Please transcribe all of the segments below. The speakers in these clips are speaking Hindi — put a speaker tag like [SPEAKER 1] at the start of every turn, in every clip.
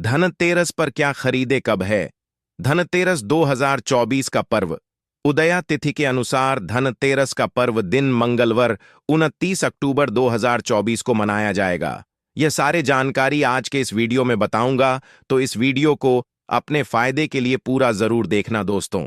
[SPEAKER 1] धनतेरस पर क्या खरीदे कब है। धनतेरस 2024 का पर्व। उदया तिथि के अनुसार धनतेरस का पर्व दिन मंगलवार 29 अक्टूबर 2024 को मनाया जाएगा। यह सारे जानकारी आज के इस वीडियो में बताऊंगा, तो इस वीडियो को अपने फायदे के लिए पूरा जरूर देखना दोस्तों।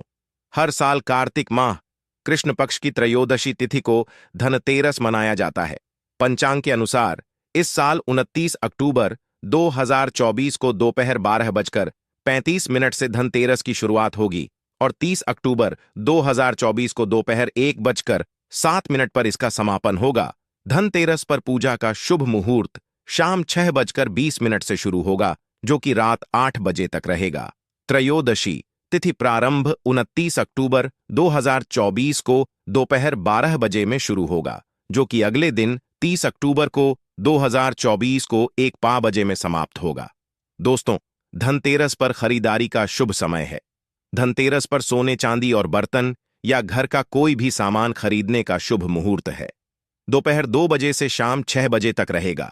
[SPEAKER 1] हर साल कार्तिक माह कृष्ण पक्ष की त्रयोदशी तिथि को धनतेरस मनाया जाता है। पंचांग के अनुसार इस साल 29 अक्टूबर 2024 को दोपहर 12:35 से धनतेरस की शुरुआत होगी और 30 अक्टूबर 2024 को दोपहर 1:07 पर इसका समापन होगा। धनतेरस पर पूजा का शुभ मुहूर्त शाम 6:20 से शुरू होगा, जो कि रात 8 बजे तक रहेगा। त्रयोदशी तिथि प्रारंभ 29 अक्टूबर 2024 को दोपहर 12 बजे में शुरू होगा, जो कि अगले दिन 30 अक्टूबर को 2024 को 1 बजे में समाप्त होगा। दोस्तों, धनतेरस पर खरीदारी का शुभ समय है। धनतेरस पर सोने चांदी और बर्तन या घर का कोई भी सामान खरीदने का शुभ मुहूर्त है। दोपहर 2 बजे से शाम 6 बजे तक रहेगा।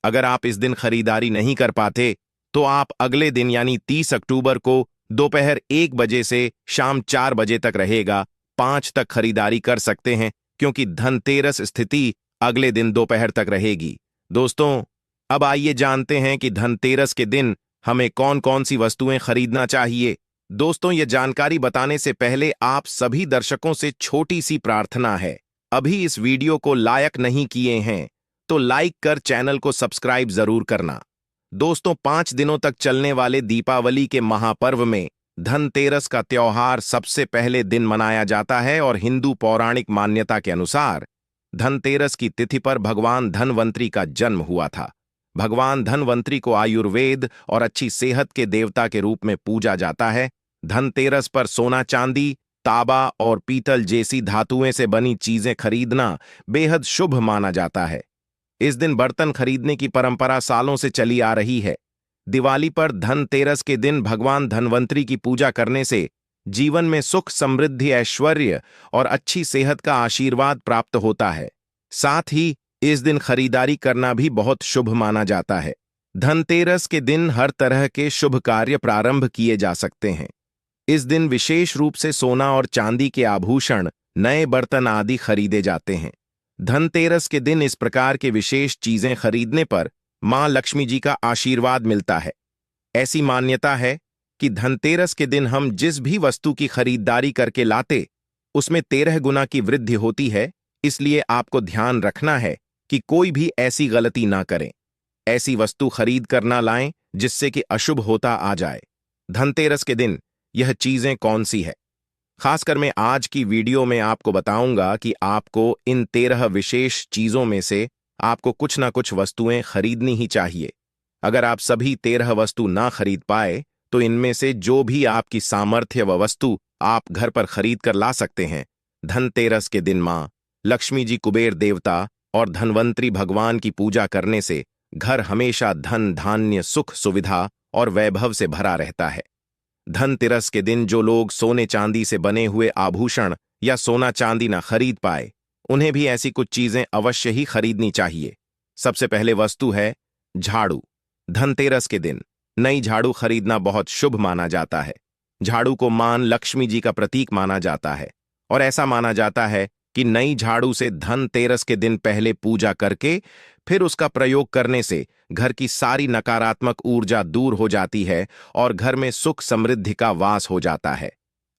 [SPEAKER 1] अगर आप इस दिन खरीदारी नहीं कर पाते तो आप अगले दिन यानी 30 अक्टूबर को दोपहर 1 बजे से शाम 4 बजे तक रहेगा 5 तक खरीदारी कर सकते हैं, क्योंकि धनतेरस स्थिति अगले दिन दोपहर तक रहेगी। दोस्तों, अब आइए जानते हैं कि धनतेरस के दिन हमें कौन कौन सी वस्तुएं खरीदना चाहिए। दोस्तों, ये जानकारी बताने से पहले आप सभी दर्शकों से छोटी सी प्रार्थना है। अभी इस वीडियो को लाइक नहीं किए हैं तो लाइक कर चैनल को सब्सक्राइब जरूर करना। दोस्तों, 5 दिनों तक चलने वाले दीपावली के महापर्व में धनतेरस का त्योहार सबसे पहले दिन मनाया जाता है और हिंदू पौराणिक मान्यता के अनुसार धनतेरस की तिथि पर भगवान धनवंतरी का जन्म हुआ था। भगवान धनवंतरी को आयुर्वेद और अच्छी सेहत के देवता के रूप में पूजा जाता है। धनतेरस पर सोना चांदी, तांबा और पीतल जैसी धातुएं से बनी चीजें खरीदना बेहद शुभ माना जाता है। इस दिन बर्तन खरीदने की परंपरा सालों से चली आ रही है। दिवाली पर धनतेरस के दिन भगवान धनवंतरी की पूजा करने से जीवन में सुख, समृद्धि, ऐश्वर्य और अच्छी सेहत का आशीर्वाद प्राप्त होता है। साथ ही इस दिन खरीदारी करना भी बहुत शुभ माना जाता है। धनतेरस के दिन हर तरह के शुभ कार्य प्रारंभ किए जा सकते हैं। इस दिन विशेष रूप से सोना और चांदी के आभूषण, नए बर्तन आदि खरीदे जाते हैं। धनतेरस के दिन इस प्रकार के विशेष चीजें खरीदने पर मां लक्ष्मी जी का आशीर्वाद मिलता है। ऐसी मान्यता है कि धनतेरस के दिन हम जिस भी वस्तु की खरीदारी करके लाते उसमें 13 गुना की वृद्धि होती है। इसलिए आपको ध्यान रखना है कि कोई भी ऐसी गलती ना करें। ऐसी वस्तु खरीद कर ना लाएं जिससे कि अशुभ होता आ जाए। धनतेरस के दिन यह चीजें कौन सी है, खासकर मैं आज की वीडियो में आपको बताऊंगा कि आपको इन 13 विशेष चीजों में से आपको कुछ ना कुछ वस्तुएं खरीदनी ही चाहिए। अगर आप सभी 13 वस्तु ना खरीद पाए तो इनमें से जो भी आपकी सामर्थ्य व वस्तु आप घर पर खरीद कर ला सकते हैं। धनतेरस के दिन मां लक्ष्मी जी, कुबेर देवता और धनवंतरी भगवान की पूजा करने से घर हमेशा धन, धान्य, सुख, सुविधा और वैभव से भरा रहता है। धनतेरस के दिन जो लोग सोने चांदी से बने हुए आभूषण या सोना चांदी ना खरीद पाए, उन्हें भी ऐसी कुछ चीजें अवश्य ही खरीदनी चाहिए। सबसे पहले वस्तु है झाड़ू। धनतेरस के दिन नई झाड़ू खरीदना बहुत शुभ माना जाता है। झाड़ू को मां लक्ष्मी जी का प्रतीक माना जाता है और ऐसा माना जाता है कि नई झाड़ू से धनतेरस के दिन पहले पूजा करके फिर उसका प्रयोग करने से घर की सारी नकारात्मक ऊर्जा दूर हो जाती है और घर में सुख, समृद्धि का वास हो जाता है।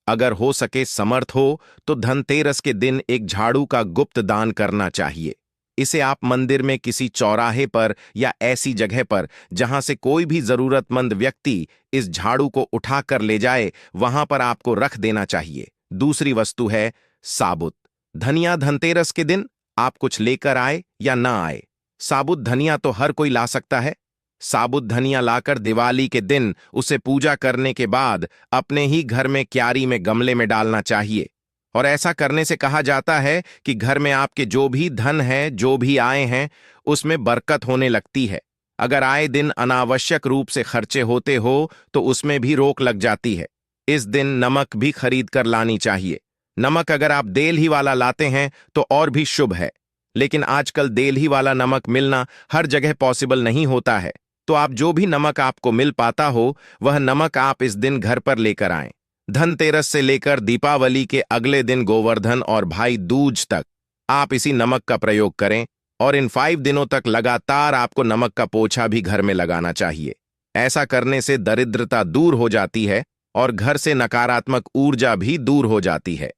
[SPEAKER 1] अगर हो सके, समर्थ हो तो धनतेरस के दिन एक झाड़ू का गुप्त दान करना चाहिए। इसे आप मंदिर में किसी चौराहे पर या ऐसी जगह पर जहां से कोई भी जरूरतमंद व्यक्ति इस झाड़ू को उठा कर ले जाए, वहां पर आपको रख देना चाहिए। दूसरी वस्तु है साबुत धनिया। धनतेरस के दिन आप कुछ लेकर आए या ना आए, साबुत धनिया तो हर कोई ला सकता है। साबुत धनिया लाकर दिवाली के दिन उसे पूजा करने के बाद अपने ही घर में क्यारी में, गमले में डालना चाहिए। और ऐसा करने से कहा जाता है कि घर में आपके जो भी धन है, जो भी आए हैं, उसमें बरकत होने लगती है। अगर आए दिन अनावश्यक रूप से खर्चे होते हो तो उसमें भी रोक लग जाती है। इस दिन नमक भी खरीद कर लानी चाहिए। नमक अगर आप देल ही वाला लाते हैं तो और भी शुभ है, लेकिन आजकल देल ही वाला नमक मिलना हर जगह पॉसिबल नहीं होता है। तो आप जो भी नमक आपको मिल पाता हो वह नमक आप इस दिन घर पर लेकर आएं। धनतेरस से लेकर दीपावली के अगले दिन गोवर्धन और भाई दूज तक आप इसी नमक का प्रयोग करें और इन 5 दिनों तक लगातार आपको नमक का पोछा भी घर में लगाना चाहिए। ऐसा करने से दरिद्रता दूर हो जाती है और घर से नकारात्मक ऊर्जा भी दूर हो जाती है।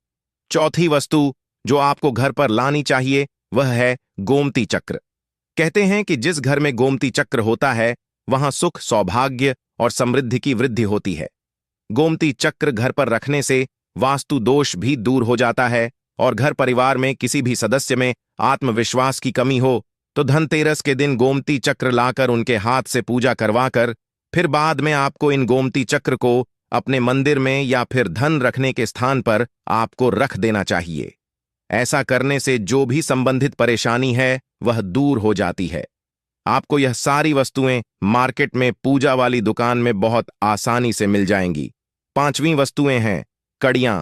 [SPEAKER 1] चौथी वस्तु जो आपको घर पर लानी चाहिए वह है गोमती चक्र। कहते हैं कि जिस घर में गोमती चक्र होता है वहां सुख, सौभाग्य और समृद्धि की वृद्धि होती है। गोमती चक्र घर पर रखने से वास्तु दोष भी दूर हो जाता है और घर परिवार में किसी भी सदस्य में आत्मविश्वास की कमी हो तो धनतेरस के दिन गोमती चक्र लाकर उनके हाथ से पूजा करवाकर फिर बाद में आपको इन गोमती चक्र को अपने मंदिर में या फिर धन रखने के स्थान पर आपको रख देना चाहिए। ऐसा करने से जो भी संबंधित परेशानी है वह दूर हो जाती है। आपको यह सारी वस्तुएं मार्केट में पूजा वाली दुकान में बहुत आसानी से मिल जाएंगी। 5वीं वस्तुएं हैं कड़ियां।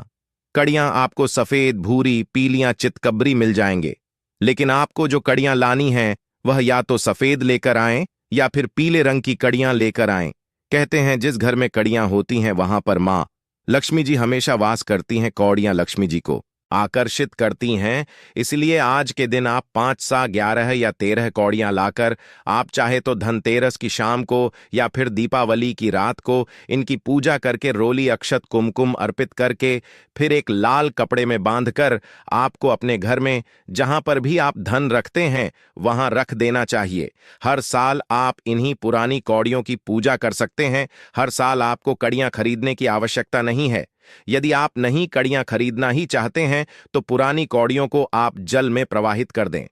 [SPEAKER 1] कड़ियां आपको सफेद, भूरी, पीलियां, चितकबरी मिल जाएंगे, लेकिन आपको जो कड़ियां लानी हैं वह या तो सफेद लेकर आएं या फिर पीले रंग की कड़ियां लेकर आएं। कहते हैं जिस घर में कड़ियां होती हैं वहां पर मां लक्ष्मी जी हमेशा वास करती हैं। कौड़ियां लक्ष्मी जी को आकर्षित करती हैं, इसलिए आज के दिन आप 5 सा 11 या 13 कौड़ियां लाकर आप चाहे तो धनतेरस की शाम को या फिर दीपावली की रात को इनकी पूजा करके रोली, अक्षत, कुमकुम अर्पित करके फिर एक लाल कपड़े में बांधकर आपको अपने घर में जहां पर भी आप धन रखते हैं वहां रख देना चाहिए। हर साल आप इन्हीं पुरानी कौड़ियों की पूजा कर सकते हैं। हर साल आपको कड़ियां खरीदने की आवश्यकता नहीं है। यदि आप नहीं कड़ियां खरीदना ही चाहते हैं तो पुरानी कौड़ियों को आप जल में प्रवाहित कर दें।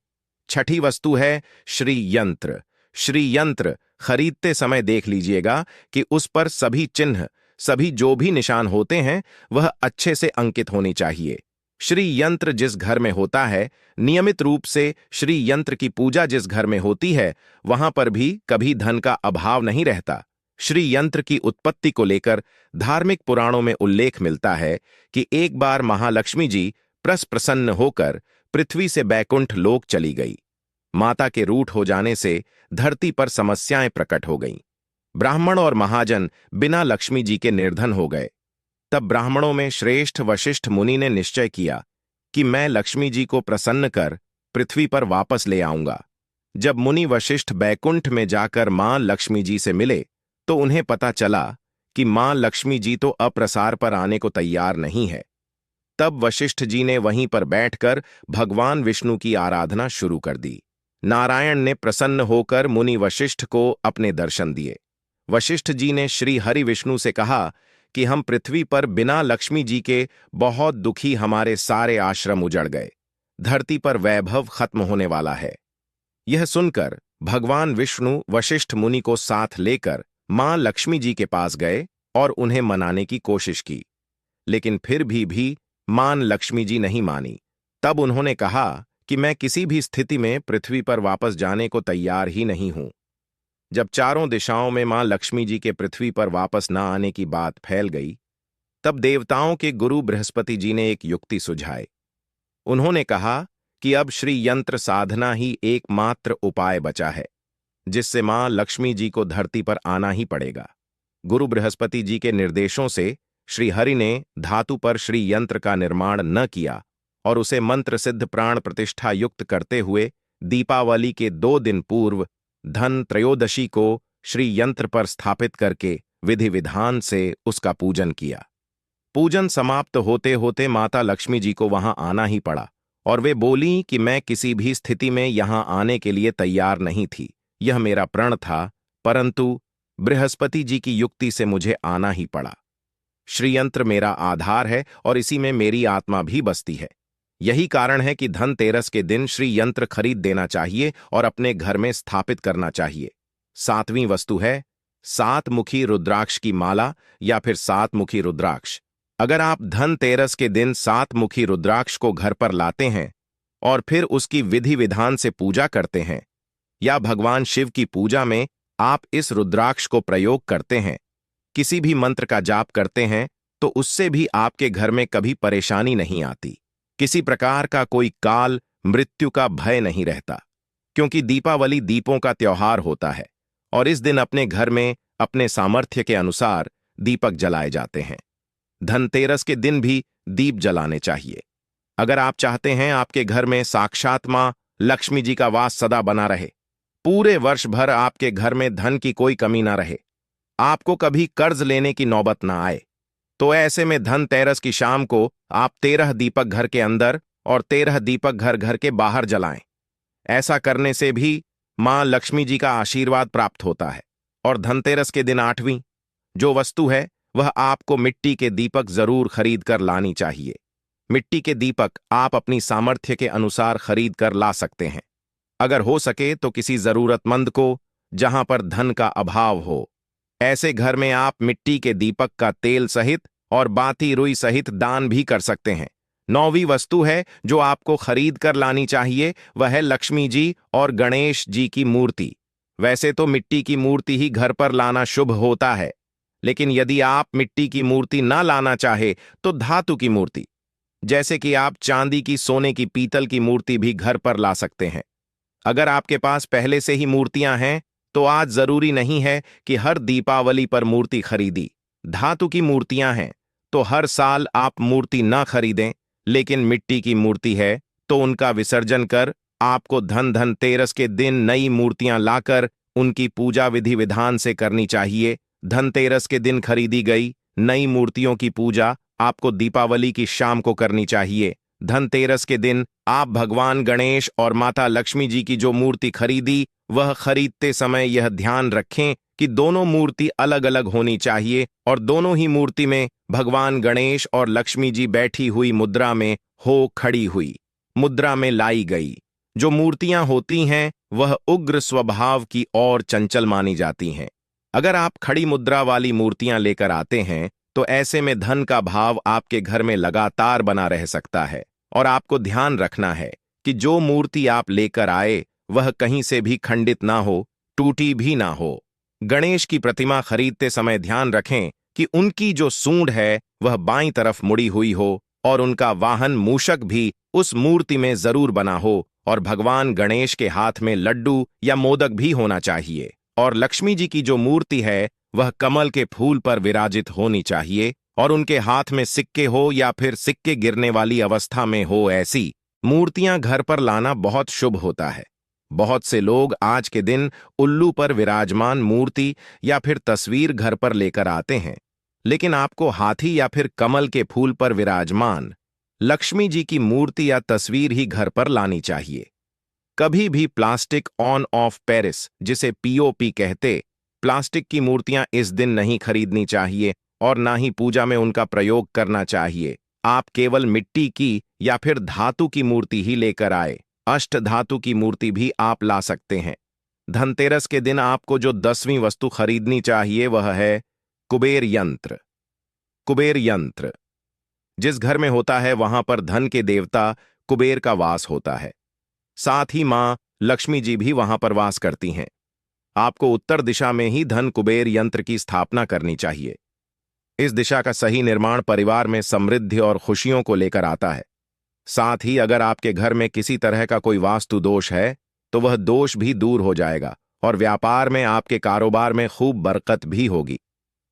[SPEAKER 1] छठी वस्तु है श्री यंत्र। श्री यंत्र खरीदते समय देख लीजिएगा कि उस पर सभी चिन्ह, सभी जो भी निशान होते हैं वह अच्छे से अंकित होनी चाहिए। श्री यंत्र जिस घर में होता है, नियमित रूप से श्री यंत्र की पूजा जिस घर में होती है वहां पर भी कभी धन का अभाव नहीं रहता। श्री यंत्र की उत्पत्ति को लेकर धार्मिक पुराणों में उल्लेख मिलता है कि एक बार महालक्ष्मी जी प्रसन्न होकर पृथ्वी से बैकुंठ लोक चली गई। माता के रूठ हो जाने से धरती पर समस्याएं प्रकट हो गईं। ब्राह्मण और महाजन बिना लक्ष्मी जी के निर्धन हो गए। तब ब्राह्मणों में श्रेष्ठ वशिष्ठ मुनि ने निश्चय किया कि मैं लक्ष्मी जी को प्रसन्न कर पृथ्वी पर वापस ले आऊंगा। जब मुनि वशिष्ठ बैकुंठ में जाकर मां लक्ष्मी जी से मिले तो उन्हें पता चला कि मां लक्ष्मी जी तो अप्रसार पर आने को तैयार नहीं है। तब वशिष्ठ जी ने वहीं पर बैठकर भगवान विष्णु की आराधना शुरू कर दी। नारायण ने प्रसन्न होकर मुनि वशिष्ठ को अपने दर्शन दिए। वशिष्ठ जी ने श्री हरि विष्णु से कहा कि हम पृथ्वी पर बिना लक्ष्मी जी के बहुत दुखी, हमारे सारे आश्रम उजड़ गए, धरती पर वैभव खत्म होने वाला है। यह सुनकर भगवान विष्णु वशिष्ठ मुनि को साथ लेकर मां लक्ष्मी जी के पास गए और उन्हें मनाने की कोशिश की, लेकिन फिर भी मां लक्ष्मी जी नहीं मानी। तब उन्होंने कहा कि मैं किसी भी स्थिति में पृथ्वी पर वापस जाने को तैयार ही नहीं हूं। जब चारों दिशाओं में मां लक्ष्मी जी के पृथ्वी पर वापस न आने की बात फैल गई, तब देवताओं के गुरु बृहस्पति जी ने एक युक्ति सुझाई। उन्होंने कहा कि अब श्री यंत्र साधना ही एकमात्र उपाय बचा है जिससे मां लक्ष्मी जी को धरती पर आना ही पड़ेगा। गुरु बृहस्पति जी के निर्देशों से श्री हरि ने धातु पर श्री यंत्र का निर्माण न किया और उसे मंत्र सिद्ध प्राण प्रतिष्ठा युक्त करते हुए दीपावली के 2 दिन पूर्व धन त्रयोदशी को श्री यंत्र पर स्थापित करके विधि विधान से उसका पूजन किया। पूजन समाप्त होते होते माता लक्ष्मी जी को वहां आना ही पड़ा और वे बोली कि मैं किसी भी स्थिति में यहां आने के लिए तैयार नहीं थी, यह मेरा प्रण था, परंतु बृहस्पति जी की युक्ति से मुझे आना ही पड़ा। श्रीयंत्र मेरा आधार है और इसी में मेरी आत्मा भी बसती है। यही कारण है कि धनतेरस के दिन श्री यंत्र खरीद देना चाहिए और अपने घर में स्थापित करना चाहिए। 7वीं वस्तु है 7 मुखी रुद्राक्ष की माला या फिर 7 मुखी रुद्राक्ष। अगर आप धनतेरस के दिन 7 मुखी रुद्राक्ष को घर पर लाते हैं और फिर उसकी विधि विधान से पूजा करते हैं या भगवान शिव की पूजा में आप इस रुद्राक्ष को प्रयोग करते हैं, किसी भी मंत्र का जाप करते हैं, तो उससे भी आपके घर में कभी परेशानी नहीं आती, किसी प्रकार का कोई काल मृत्यु का भय नहीं रहता, क्योंकि दीपावली दीपों का त्योहार होता है और इस दिन अपने घर में अपने सामर्थ्य के अनुसार दीपक जलाए जाते हैं। धनतेरस के दिन भी दीप जलाने चाहिए। अगर आप चाहते हैं आपके घर में साक्षात मां लक्ष्मी जी का वास सदा बना रहे, पूरे वर्ष भर आपके घर में धन की कोई कमी ना रहे, आपको कभी कर्ज लेने की नौबत ना आए, तो ऐसे में धनतेरस की शाम को आप 13 दीपक घर के अंदर और 13 दीपक घर घर के बाहर जलाएं। ऐसा करने से भी मां लक्ष्मी जी का आशीर्वाद प्राप्त होता है। और धनतेरस के दिन 8वीं जो वस्तु है वह आपको मिट्टी के दीपक जरूर खरीद कर लानी चाहिए। मिट्टी के दीपक आप अपनी सामर्थ्य के अनुसार खरीद कर ला सकते हैं। अगर हो सके तो किसी जरूरतमंद को, जहां पर धन का अभाव हो, ऐसे घर में आप मिट्टी के दीपक का तेल सहित और बाती रुई सहित दान भी कर सकते हैं। 9वीं वस्तु है जो आपको खरीद कर लानी चाहिए, वह है लक्ष्मी जी और गणेश जी की मूर्ति। वैसे तो मिट्टी की मूर्ति ही घर पर लाना शुभ होता है, लेकिन यदि आप मिट्टी की मूर्ति ना लाना चाहे तो धातु की मूर्ति, जैसे कि आप चांदी की, सोने की, पीतल की मूर्ति भी घर पर ला सकते हैं। अगर आपके पास पहले से ही मूर्तियां हैं तो आज जरूरी नहीं है कि हर दीपावली पर मूर्ति खरीदी। धातु की मूर्तियां हैं तो हर साल आप मूर्ति ना खरीदें, लेकिन मिट्टी की मूर्ति है तो उनका विसर्जन कर आपको धनतेरस के दिन नई मूर्तियां लाकर उनकी पूजा विधि विधान से करनी चाहिए। धनतेरस के दिन खरीदी गई नई मूर्तियों की पूजा आपको दीपावली की शाम को करनी चाहिए। धनतेरस के दिन आप भगवान गणेश और माता लक्ष्मी जी की जो मूर्ति खरीदी, वह खरीदते समय यह ध्यान रखें कि दोनों मूर्ति अलग अलग होनी चाहिए और दोनों ही मूर्ति में भगवान गणेश और लक्ष्मी जी बैठी हुई मुद्रा में हो, खड़ी हुई मुद्रा में लाई गई। जो मूर्तियां होती हैं वह उग्र स्वभाव की और चंचल मानी जाती हैं। अगर आप खड़ी मुद्रा वाली मूर्तियां लेकर आते हैं तो ऐसे में धन का भाव आपके घर में लगातार बना रह सकता है। और आपको ध्यान रखना है कि जो मूर्ति आप लेकर आए वह कहीं से भी खंडित ना हो, टूटी भी ना हो। गणेश की प्रतिमा खरीदते समय ध्यान रखें कि उनकी जो सूंड है वह बाईं तरफ मुड़ी हुई हो और उनका वाहन मूषक भी उस मूर्ति में जरूर बना हो और भगवान गणेश के हाथ में लड्डू या मोदक भी होना चाहिए। और लक्ष्मी जी की जो मूर्ति है वह कमल के फूल पर विराजित होनी चाहिए और उनके हाथ में सिक्के हो या फिर सिक्के गिरने वाली अवस्था में हो। ऐसी मूर्तियां घर पर लाना बहुत शुभ होता है। बहुत से लोग आज के दिन उल्लू पर विराजमान मूर्ति या फिर तस्वीर घर पर लेकर आते हैं, लेकिन आपको हाथी या फिर कमल के फूल पर विराजमान लक्ष्मी जी की मूर्ति या तस्वीर ही घर पर लानी चाहिए। कभी भी प्लास्टिक ऑन ऑफ पेरिस, जिसे पीओपी कहते, प्लास्टिक की मूर्तियां इस दिन नहीं खरीदनी चाहिए और ना ही पूजा में उनका प्रयोग करना चाहिए। आप केवल मिट्टी की या फिर धातु की मूर्ति ही लेकर आए। अष्ट धातु की मूर्ति भी आप ला सकते हैं। धनतेरस के दिन आपको जो 10वीं वस्तु खरीदनी चाहिए वह है कुबेर यंत्र। कुबेर यंत्र जिस घर में होता है वहां पर धन के देवता कुबेर का वास होता है। साथ ही मां लक्ष्मी जी भी वहां पर वास करती हैं। आपको उत्तर दिशा में ही धन कुबेर यंत्र की स्थापना करनी चाहिए। इस दिशा का सही निर्माण परिवार में समृद्धि और खुशियों को लेकर आता है। साथ ही अगर आपके घर में किसी तरह का कोई वास्तु दोष है तो वह दोष भी दूर हो जाएगा और व्यापार में, आपके कारोबार में खूब बरकत भी होगी।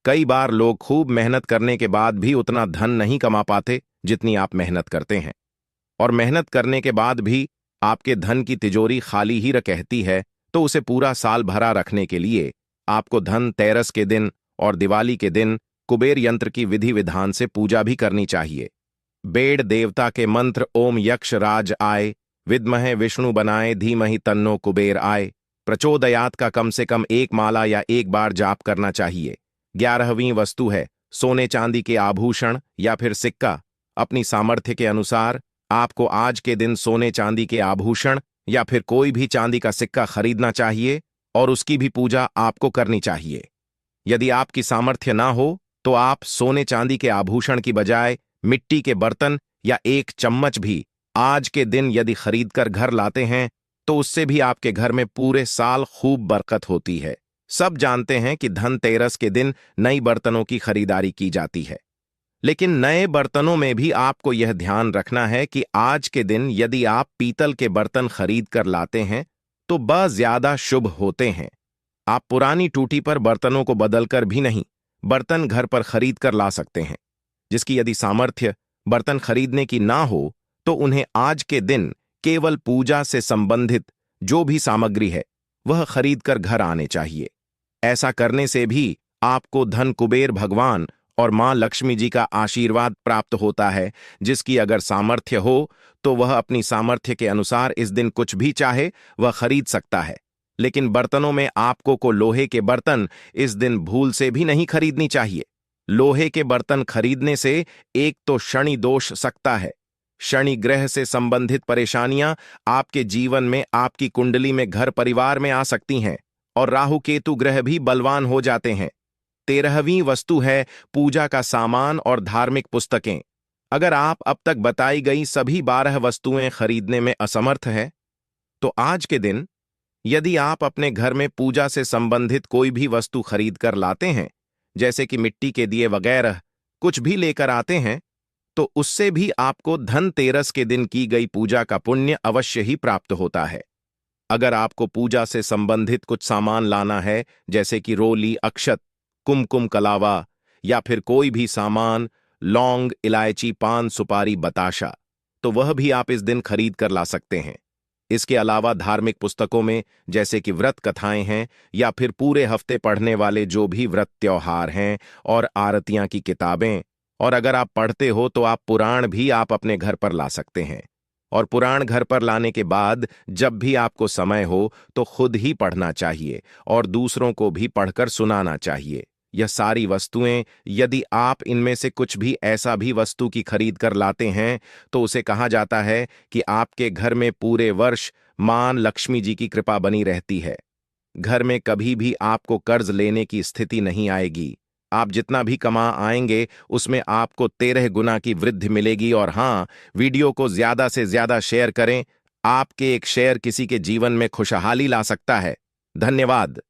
[SPEAKER 1] कई बार लोग खूब मेहनत करने के बाद भी उतना धन नहीं कमा पाते जितनी आप मेहनत करते हैं, और मेहनत करने के बाद भी आपके धन की तिजोरी खाली ही रहती है, तो उसे पूरा साल भरा रखने के लिए आपको धनतेरस के दिन और दिवाली के दिन कुबेर यंत्र की विधि विधान से पूजा भी करनी चाहिए। बेड़ देवता के मंत्र ओम यक्ष राज आय, विद्महे विष्णु बनाए, धीमहि तन्नो कुबेर आय, प्रचोदयात का कम से कम 1 माला या 1 बार जाप करना चाहिए। 11वीं वस्तु है सोने चांदी के आभूषण या फिर सिक्का। अपनी सामर्थ्य के अनुसार आपको आज के दिन सोने चांदी के आभूषण या फिर कोई भी चांदी का सिक्का खरीदना चाहिए और उसकी भी पूजा आपको करनी चाहिए। यदि आपकी सामर्थ्य ना हो तो आप सोने चांदी के आभूषण की बजाय मिट्टी के बर्तन या 1 चम्मच भी आज के दिन यदि खरीदकर घर लाते हैं तो उससे भी आपके घर में पूरे साल खूब बरकत होती है। सब जानते हैं कि धनतेरस के दिन नई बर्तनों की खरीदारी की जाती है, लेकिन नए बर्तनों में भी आपको यह ध्यान रखना है कि आज के दिन यदि आप पीतल के बर्तन खरीद कर लाते हैं तो बहुत ज्यादा शुभ होते हैं। आप पुरानी टूटी पर बर्तनों को बदलकर भी नहीं, बर्तन घर पर खरीद कर ला सकते हैं। जिसकी यदि सामर्थ्य बर्तन खरीदने की ना हो, तो उन्हें आज के दिन केवल पूजा से संबंधित जो भी सामग्री है वह खरीद कर घर आने चाहिए। ऐसा करने से भी आपको धन कुबेर भगवान और मां लक्ष्मी जी का आशीर्वाद प्राप्त होता है। जिसकी अगर सामर्थ्य हो तो वह अपनी सामर्थ्य के अनुसार इस दिन कुछ भी चाहे वह खरीद सकता है। लेकिन बर्तनों में आपको को लोहे के बर्तन इस दिन भूल से भी नहीं खरीदनी चाहिए। लोहे के बर्तन खरीदने से एक तो शनि दोष सकता है, शनि ग्रह से संबंधित परेशानियां आपके जीवन में, आपकी कुंडली में, घर परिवार में आ सकती हैं, और राहु केतु ग्रह भी बलवान हो जाते हैं। 13वीं वस्तु है पूजा का सामान और धार्मिक पुस्तकें। अगर आप अब तक बताई गई सभी 12 वस्तुएं खरीदने में असमर्थ हैं, तो आज के दिन यदि आप अपने घर में पूजा से संबंधित कोई भी वस्तु खरीद कर लाते हैं, जैसे कि मिट्टी के दिए वगैरह कुछ भी लेकर आते हैं, तो उससे भी आपको धनतेरस के दिन की गई पूजा का पुण्य अवश्य ही प्राप्त होता है। अगर आपको पूजा से संबंधित कुछ सामान लाना है, जैसे कि रोली, अक्षत, कुमकुम, कलावा या फिर कोई भी सामान, लौंग, इलायची, पान, सुपारी, बताशा, तो वह भी आप इस दिन खरीद कर ला सकते हैं। इसके अलावा धार्मिक पुस्तकों में जैसे कि व्रत कथाएं हैं या फिर पूरे हफ्ते पढ़ने वाले जो भी व्रत त्योहार हैं और आरतियां की किताबें, और अगर आप पढ़ते हो तो आप पुराण भी आप अपने घर पर ला सकते हैं। और पुराण घर पर लाने के बाद जब भी आपको समय हो तो खुद ही पढ़ना चाहिए और दूसरों को भी पढ़कर सुनाना चाहिए। यह सारी वस्तुएं, यदि आप इनमें से कुछ भी ऐसा भी वस्तु की खरीद कर लाते हैं, तो उसे कहा जाता है कि आपके घर में पूरे वर्ष मां लक्ष्मी जी की कृपा बनी रहती है। घर में कभी भी आपको कर्ज लेने की स्थिति नहीं आएगी। आप जितना भी कमा आएंगे उसमें आपको 13 गुना की वृद्धि मिलेगी। और हां, वीडियो को ज्यादा से ज्यादा शेयर करें। आपके एक शेयर किसी के जीवन में खुशहाली ला सकता है। धन्यवाद।